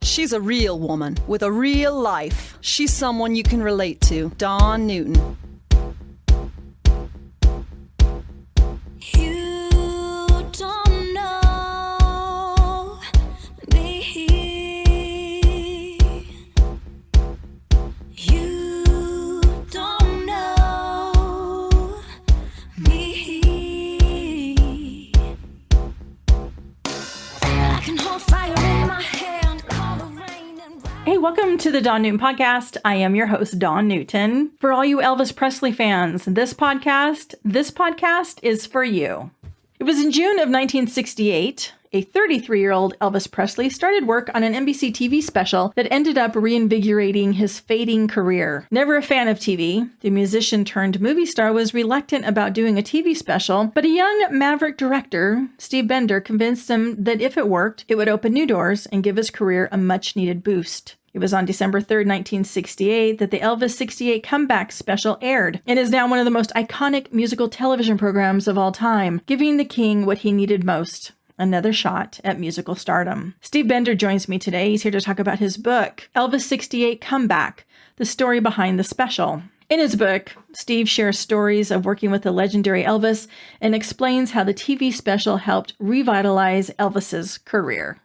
She's a real woman with a real life. She's someone you can relate to. Dawn Newton. You don't know me. You don't know me. I can hold fire in my hand, call the rain and rain. Hey, welcome to the Dawn Newton Podcast. I am your host, Dawn Newton. For all you Elvis Presley fans, this podcast is for you. It was in June of 1968, a 33-year-old Elvis Presley started work on an NBC TV special that ended up reinvigorating his fading career. Never a fan of TV, the musician turned movie star was reluctant about doing a TV special, but a young maverick director, Steve Bender, convinced him that if it worked, it would open new doors and give his career a much-needed boost. It was on December 3rd, 1968, that the Elvis 68 Comeback special aired and is now one of the most iconic musical television programs of all time, giving the king what he needed most. Another shot at musical stardom. Steve Bender joins me today. He's here to talk about his book, Elvis 68 Comeback, the story behind the special. In his book, Steve shares stories of working with the legendary Elvis and explains how the TV special helped revitalize Elvis's career.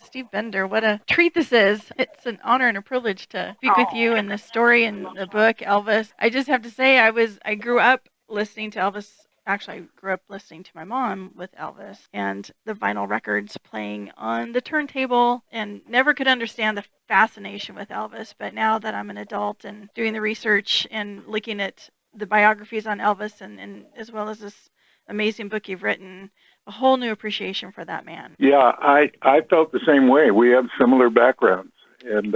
Steve Bender, what a treat this is. It's an honor and a privilege to speak with you in this story and the book, Elvis. I just have to say, I grew up listening to Elvis. Actually, I grew up listening to my mom with Elvis and the vinyl records playing on the turntable and never could understand the fascination with Elvis. But now that I'm an adult and doing the research and looking at the biographies on Elvis and as well as this amazing book you've written, a whole new appreciation for that man. Yeah, I felt the same way. We have similar backgrounds, and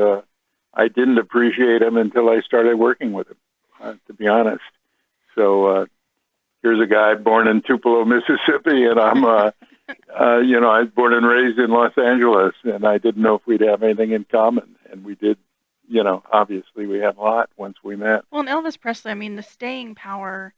I didn't appreciate him until I started working with him, to be honest. So here's a guy born in Tupelo, Mississippi, and I'm, I was born and raised in Los Angeles, and I didn't know if we'd have anything in common, and we did. Obviously we had a lot once we met. Well, and Elvis Presley, the staying power,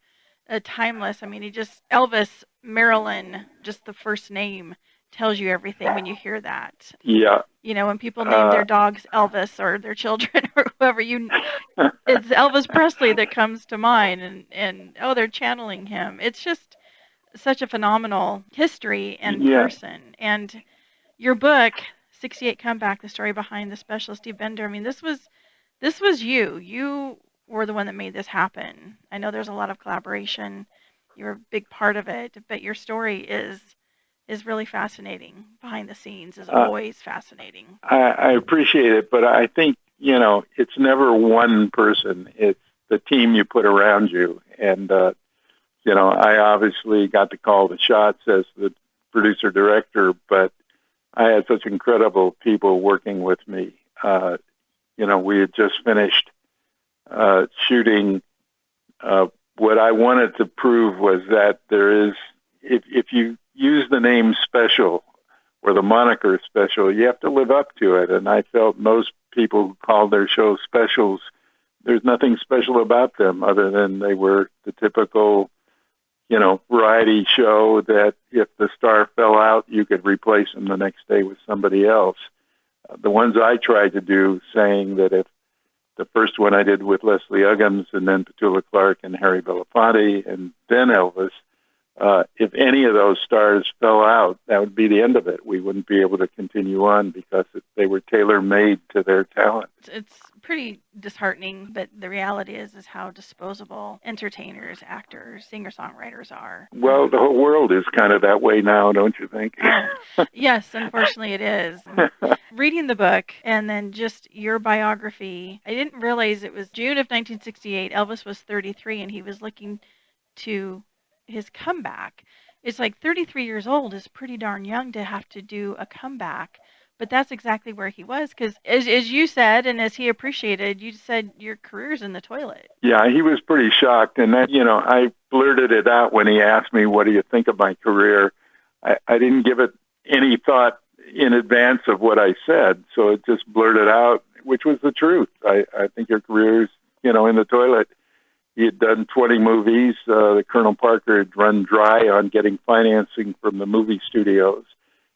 timeless. Elvis, Marilyn, just the first name tells you everything when you hear that. Yeah. When people name their dogs Elvis or their children or whoever, it's Elvis Presley that comes to mind and they're channeling him. It's just such a phenomenal history and person. And your book, 68 Comeback, the story behind the special, Steve Bender, this was you. You were the one that made this happen. I know there's a lot of collaboration. You're a big part of it, but your story is really fascinating. Behind the scenes is always fascinating. I appreciate it, but I think, it's never one person. It's the team you put around you. And, I obviously got to call the shots as the producer-director, but I had such incredible people working with me. We had just finished shooting. What I wanted to prove was that there is, if you use the name special or the moniker special, you have to live up to it. And I felt most people who called their shows specials, there's nothing special about them other than they were the typical, variety show that if the star fell out, you could replace them the next day with somebody else. The ones I tried to do, saying that if the first one I did with Leslie Uggams and then Petula Clark and Harry Belafonte and then Elvis, if any of those stars fell out, that would be the end of it. We wouldn't be able to continue on because they were tailor-made to their talent. It's pretty disheartening, but the reality is how disposable entertainers, actors, singer-songwriters are. Well, the whole world is kind of that way now, don't you think? Yes, unfortunately it is. Reading the book and then just your biography, I didn't realize it was June of 1968. Elvis was 33 and he was looking to his comeback. It's like 33 years old is pretty darn young to have to do a comeback. But that's exactly where he was, because as you said, and as he appreciated, you said your career's in the toilet. Yeah, he was pretty shocked. And that, I blurted it out when he asked me, what do you think of my career? I didn't give it any thought in advance of what I said. So it just blurted out, which was the truth. I think your career's, in the toilet. He had done 20 movies. The Colonel Parker had run dry on getting financing from the movie studios.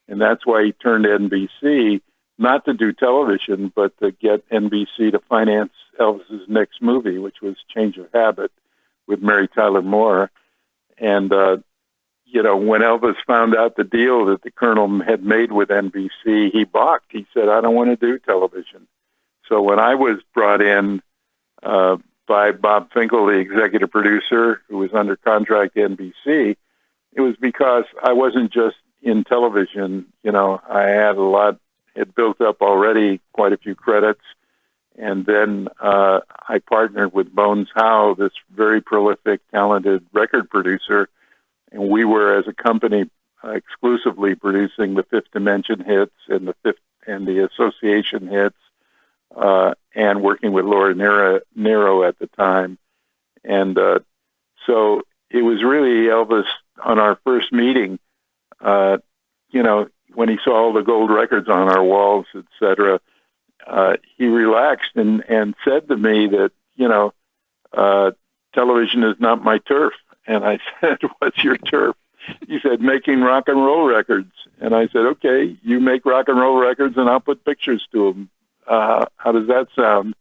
And that's why he turned to NBC not to do television, but to get NBC to finance Elvis's next movie, which was Change of Habit with Mary Tyler Moore. And, when Elvis found out the deal that the Colonel had made with NBC, he balked. He said, I don't want to do television. So when I was brought in by Bob Finkel, the executive producer, who was under contract to NBC, it was because I wasn't just in television. I had built up already quite a few credits. And then I partnered with Bones Howe, this very prolific, talented record producer. And we were, as a company, exclusively producing the Fifth Dimension hits and the Association hits, and working with Laura Nero at the time. And so it was really Elvis on our first meeting, when he saw all the gold records on our walls, etc., he relaxed and said to me that, television is not my turf. And I said, what's your turf? He said, making rock and roll records. And I said, okay, you make rock and roll records and I'll put pictures to them. How does that sound?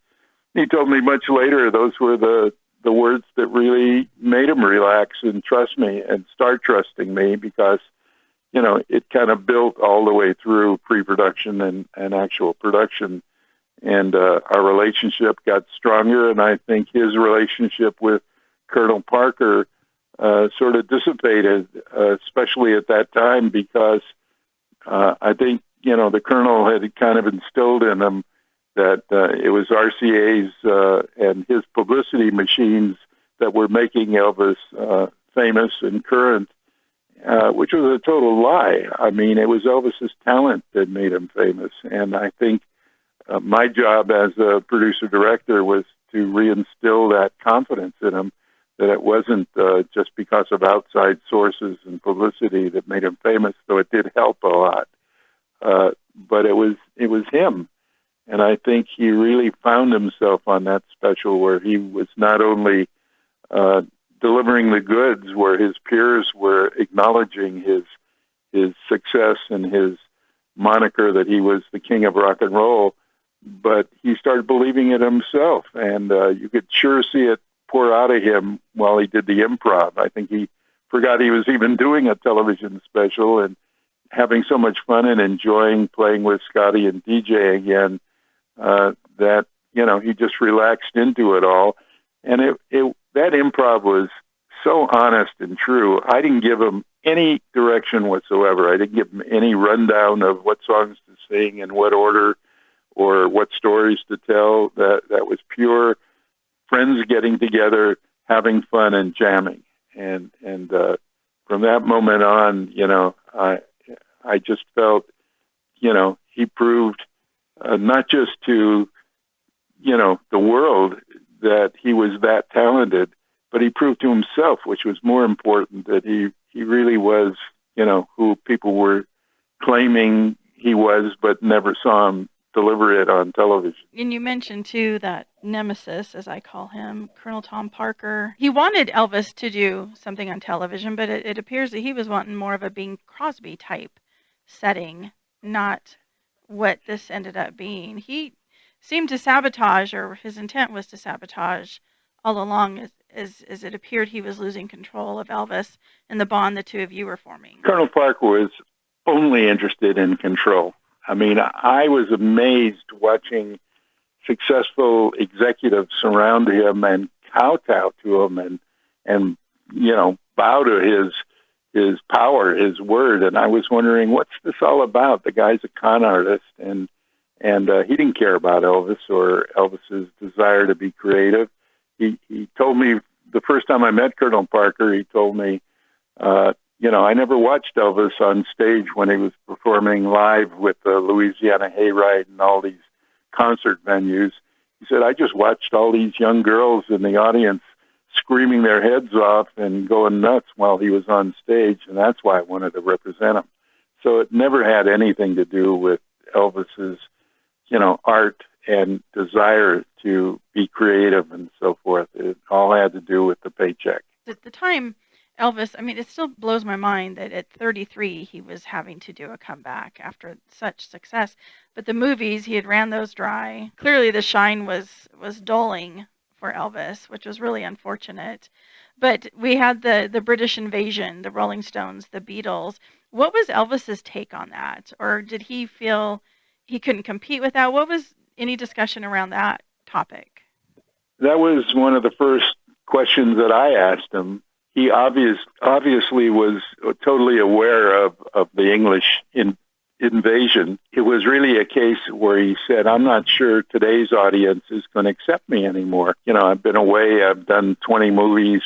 He told me much later those were the words that really made him relax and trust me and start trusting me, because, it kind of built all the way through pre-production and actual production. And our relationship got stronger, and I think his relationship with Colonel Parker sort of dissipated, especially at that time, because I think, the Colonel had kind of instilled in him that it was RCA's and his publicity machines that were making Elvis famous and current, which was a total lie. I mean, it was Elvis's talent that made him famous. And I think my job as a producer-director was to reinstill that confidence in him, that it wasn't just because of outside sources and publicity that made him famous, though it did help a lot. But it was him. And I think he really found himself on that special, where he was not only delivering the goods, where his peers were acknowledging his success and his moniker that he was the king of rock and roll, but he started believing it himself. And you could sure see it pour out of him while he did the improv. I think he forgot he was even doing a television special, and having so much fun and enjoying playing with Scotty and DJ again, that, he just relaxed into it all. And that improv was so honest and true. I didn't give him any direction whatsoever. I didn't give him any rundown of what songs to sing in what order or what stories to tell. That was pure friends getting together, having fun and jamming. And from that moment on, I just felt, he proved not just to, the world that he was that talented, but he proved to himself, which was more important, that he really was, who people were claiming he was, but never saw him deliver it on television. And you mentioned, too, that nemesis, as I call him, Colonel Tom Parker. He wanted Elvis to do something on television, but it appears that he was wanting more of a Bing Crosby type setting, not what this ended up being. He seemed to sabotage, or his intent was to sabotage all along, as it appeared he was losing control of Elvis and the bond the two of you were forming. Colonel Parker was only interested in control. I mean, I was amazed watching successful executives surround him and kowtow to him and bow to his power, his word. And I was wondering, what's this all about? The guy's a con artist, and he didn't care about Elvis or Elvis's desire to be creative. He told me the first time I met Colonel Parker, he told me, I never watched Elvis on stage when he was performing live with the Louisiana Hayride and all these concert venues. He said, I just watched all these young girls in the audience screaming their heads off and going nuts while he was on stage, and that's why I wanted to represent him. So it never had anything to do with Elvis's, art and desire to be creative and so forth. It all had to do with the paycheck. At the time, Elvis, I mean, it still blows my mind that at 33 he was having to do a comeback after such success. But the movies, he had ran those dry. Clearly the shine was dulling for Elvis, which was really unfortunate. But we had the British invasion, the Rolling Stones, the Beatles. What was Elvis's take on that? Or did he feel he couldn't compete with that? What was any discussion around that topic? That was one of the first questions that I asked him. He obviously was totally aware of the English invasion. It was really a case where he said, I'm not sure today's audience is going to accept me anymore. I've been away. I've done 20 movies.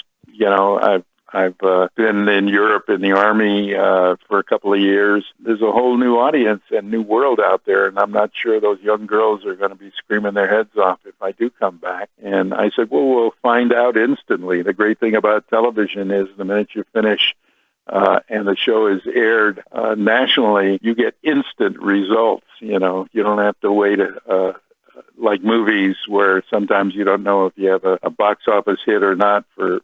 I've been in Europe in the Army for a couple of years. There's a whole new audience and new world out there, and I'm not sure those young girls are going to be screaming their heads off if I do come back. And I said, well, we'll find out instantly. The great thing about television is the minute you finish and the show is aired nationally, you get instant results. You don't have to wait like movies where sometimes you don't know if you have a box office hit or not for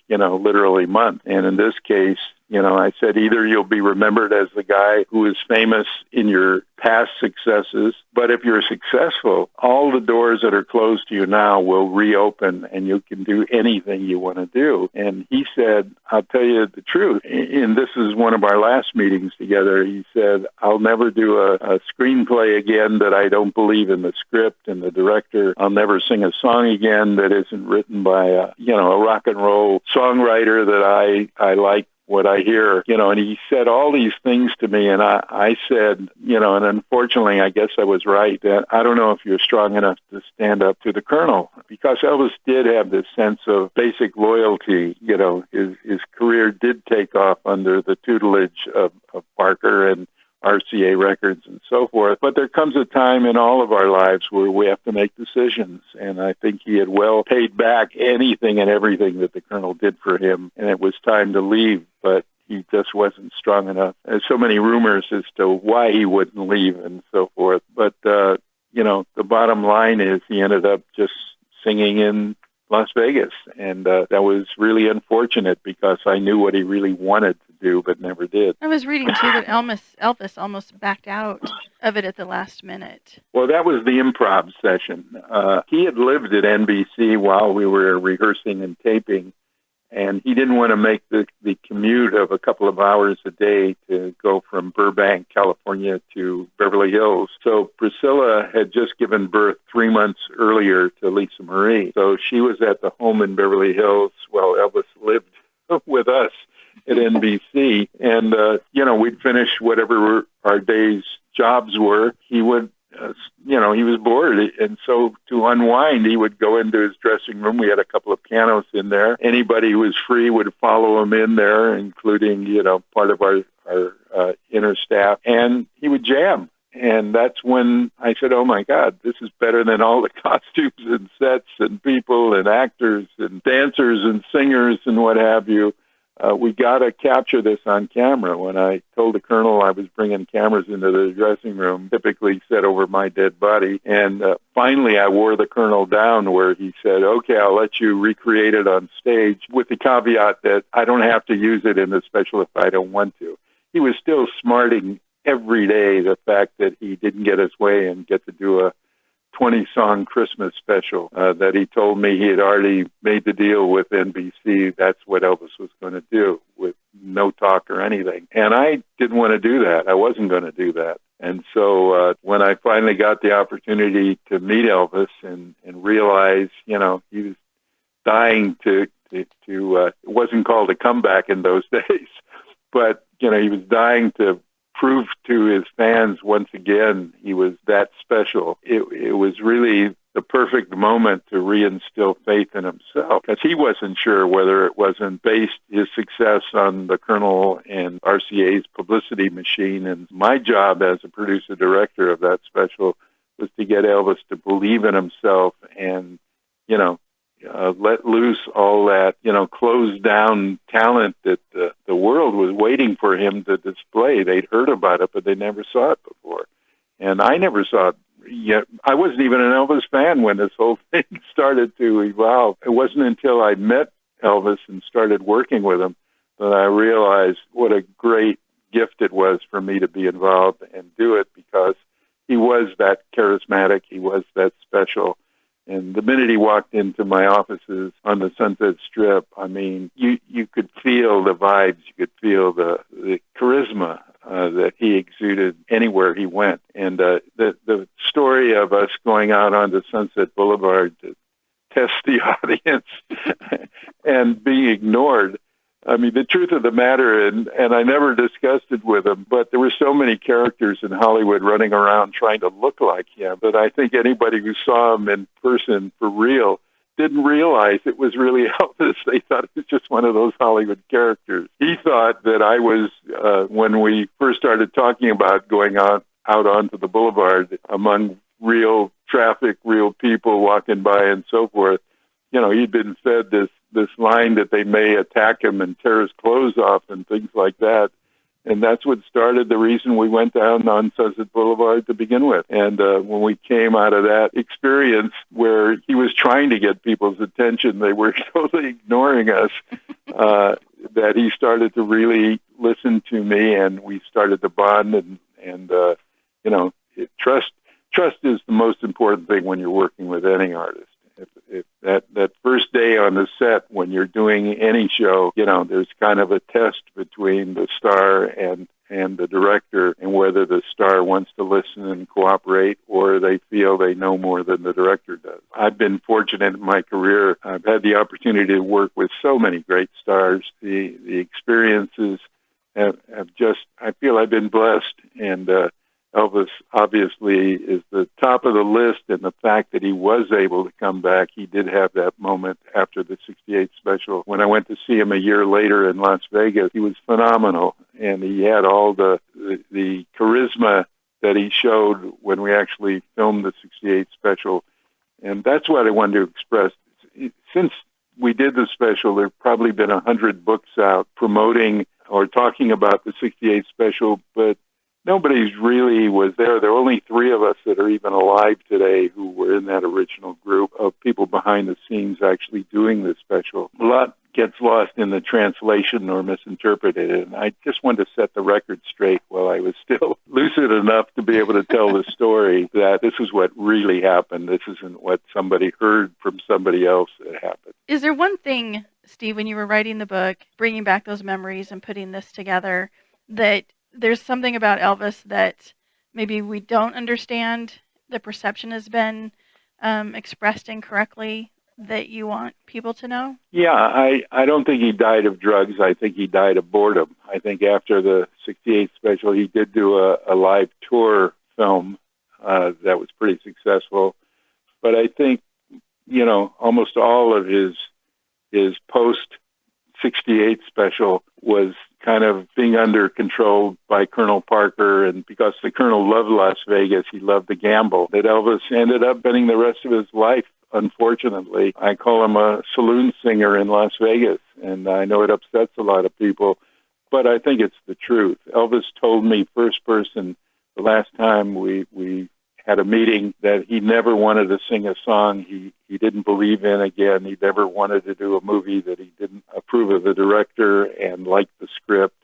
literally months. And in this case, I said either you'll be remembered as the guy who is famous in your past successes, but if you're successful, all the doors that are closed to you now will reopen and you can do anything you want to do. And he said, I'll tell you the truth, and this is one of our last meetings together, he said, I'll never do a screenplay again that I don't believe in the script and the director. I'll never sing a song again that isn't written by a rock and roll songwriter that I like what I hear, and he said all these things to me, and I said, and unfortunately, I guess I was right, that I don't know if you're strong enough to stand up to the Colonel, because Elvis did have this sense of basic loyalty. His career did take off under the tutelage of Parker and RCA Records and so forth. But there comes a time in all of our lives where we have to make decisions. And I think he had well paid back anything and everything that the Colonel did for him. And it was time to leave, but he just wasn't strong enough. There's so many rumors as to why he wouldn't leave and so forth. But, the bottom line is he ended up just singing in Las Vegas. And that was really unfortunate because I knew what he really wanted to do, but never did. I was reading, too, that Elvis almost backed out of it at the last minute. Well, that was the improv session. He had lived at NBC while we were rehearsing and taping, and he didn't want to make the commute of a couple of hours a day to go from Burbank, California to Beverly Hills. So Priscilla had just given birth 3 months earlier to Lisa Marie. So she was at the home in Beverly Hills while Elvis lived with us at NBC. And, we'd finish whatever our day's jobs were. He would he was bored. And so to unwind, he would go into his dressing room. We had a couple of pianos in there. Anybody who was free would follow him in there, including, part of our inner staff. And he would jam. And that's when I said, oh, my God, this is better than all the costumes and sets and people and actors and dancers and singers and what have you. We got to capture this on camera. When I told the Colonel I was bringing cameras into the dressing room, typically set over my dead body, and finally I wore the Colonel down where he said, okay, I'll let you recreate it on stage with the caveat that I don't have to use it in the special if I don't want to. He was still smarting every day the fact that he didn't get his way and get to do a 20-song Christmas special that he told me he had already made the deal with NBC. That's what Elvis was going to do with no talk or anything. And I didn't want to do that. I wasn't going to do that. And so when I finally got the opportunity to meet Elvis and realize, he was dying to it wasn't called a comeback in those days, but, he was dying to prove to his fans once again he was that special. It was really the perfect moment to reinstill faith in himself, because he wasn't sure whether it wasn't based his success on the Colonel and RCA's publicity machine. And my job as a producer-director of that special was to get Elvis to believe in himself and, let loose all that, closed down talent that the world was waiting for him to display. They'd heard about it, but they never saw it before. And I never saw it yet. I wasn't even an Elvis fan when this whole thing started to evolve. It wasn't until I met Elvis and started working with him that I realized what a great gift it was for me to be involved and do it, because he was that charismatic, he was that special. And the minute he walked into my offices on the Sunset Strip, I mean, you could feel the vibes, you could feel the charisma that he exuded anywhere he went. And the story of us going out onto Sunset Boulevard to test the audience and being ignored, I mean, the truth of the matter, and I never discussed it with him, but there were so many characters in Hollywood running around trying to look like him that I think anybody who saw him in person for real didn't realize it was really Elvis. They thought it was just one of those Hollywood characters. He thought that I was, when we first started talking about going out onto the boulevard among real traffic, real people walking by and so forth, you know, he'd been fed this line that they may attack him and tear his clothes off and things like that. And that's what started the reason we went down on Sunset Boulevard to begin with. And when we came out of that experience where he was trying to get people's attention, they were totally ignoring us, that he started to really listen to me, and we started to bond. And you know, trust is the most important thing when you're working with any artist. If that first day on the set when you're doing any show, you know, there's kind of a test between the star and the director, and whether the star wants to listen and cooperate or they feel they know more than the director does. I've been fortunate in my career. I've had the opportunity to work with so many great stars. The experiences have just, I feel I've been blessed, and Elvis obviously is the top of the list, and the fact that he was able to come back, he did have that moment after the 68 special. When I went to see him a year later in Las Vegas, he was phenomenal, and he had all the charisma that he showed when we actually filmed the 68 special, and that's what I wanted to express. Since we did the special, there have probably been 100 books out promoting or talking about the 68 special, but nobody's really was there. There are only 3 of us that are even alive today who were in that original group of people behind the scenes actually doing this special. A lot gets lost in the translation or misinterpreted, and I just wanted to set the record straight while I was still lucid enough to be able to tell the story that this is what really happened. This isn't what somebody heard from somebody else that happened. Is there one thing, Steve, when you were writing the book, bringing back those memories and putting this together, that there's something about Elvis that maybe we don't understand, the perception has been expressed incorrectly, that you want people to know? Yeah, I don't think he died of drugs. I think he died of boredom. I think after the 68 special, he did do a live tour film that was pretty successful. But I think, you know, almost all of his post-68 special was kind of being under control by Colonel Parker, and because the Colonel loved Las Vegas, he loved to gamble, that Elvis ended up spending the rest of his life, unfortunately. I call him a saloon singer in Las Vegas, and I know it upsets a lot of people, but I think it's the truth. Elvis told me first person the last time we had a meeting that he never wanted to sing a song he didn't believe in again. He never wanted to do a movie that he didn't approve of the director and like the script.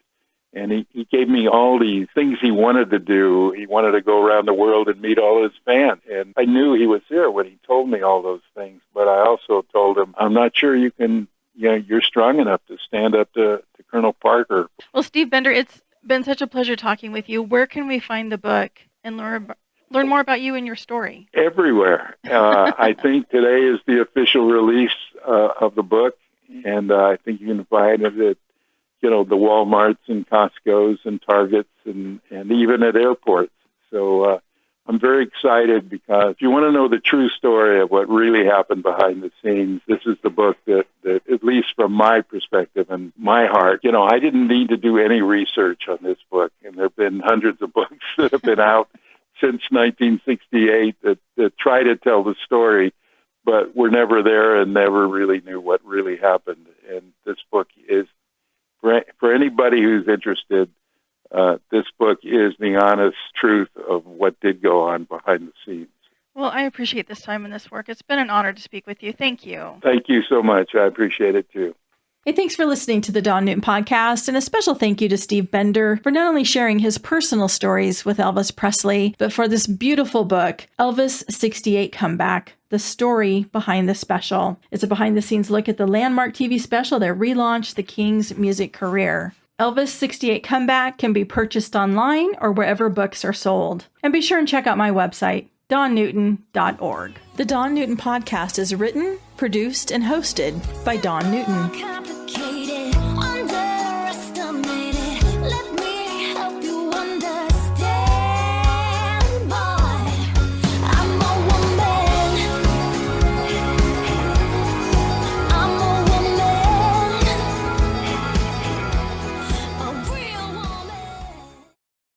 And he gave me all these things he wanted to do. He wanted to go around the world and meet all his fans. And I knew he was there when he told me all those things. But I also told him, I'm not sure you can, you know, you're strong enough to stand up to Colonel Parker. Well, Steve Bender, it's been such a pleasure talking with you. Where can we find the book and learn more about you and your story? Everywhere. I think today is the official release of the book, and I think you can find it at, you know, the Walmarts and Costco's and Targets and even at airports. So I'm very excited, because if you want to know the true story of what really happened behind the scenes, this is the book that at least from my perspective and my heart, you know, I didn't need to do any research on this book, and there have been hundreds of books that have been out since 1968 that try to tell the story, but were never there and never really knew what really happened. And this book is, for anybody who's interested, this book is the honest truth of what did go on behind the scenes. Well, I appreciate this time and this work. It's been an honor to speak with you. Thank you. Thank you so much. I appreciate it too. Hey, thanks for listening to the Dawn Newton podcast, and a special thank you to Steve Bender for not only sharing his personal stories with Elvis Presley, but for this beautiful book, Elvis 68 Comeback, the story behind the special. It's a behind-the-scenes look at the landmark TV special that relaunched the King's music career. Elvis 68 Comeback can be purchased online or wherever books are sold. And be sure and check out my website, dawnnewton.org. The Dawn Newton podcast is written, produced, and hosted by Dawn Newton.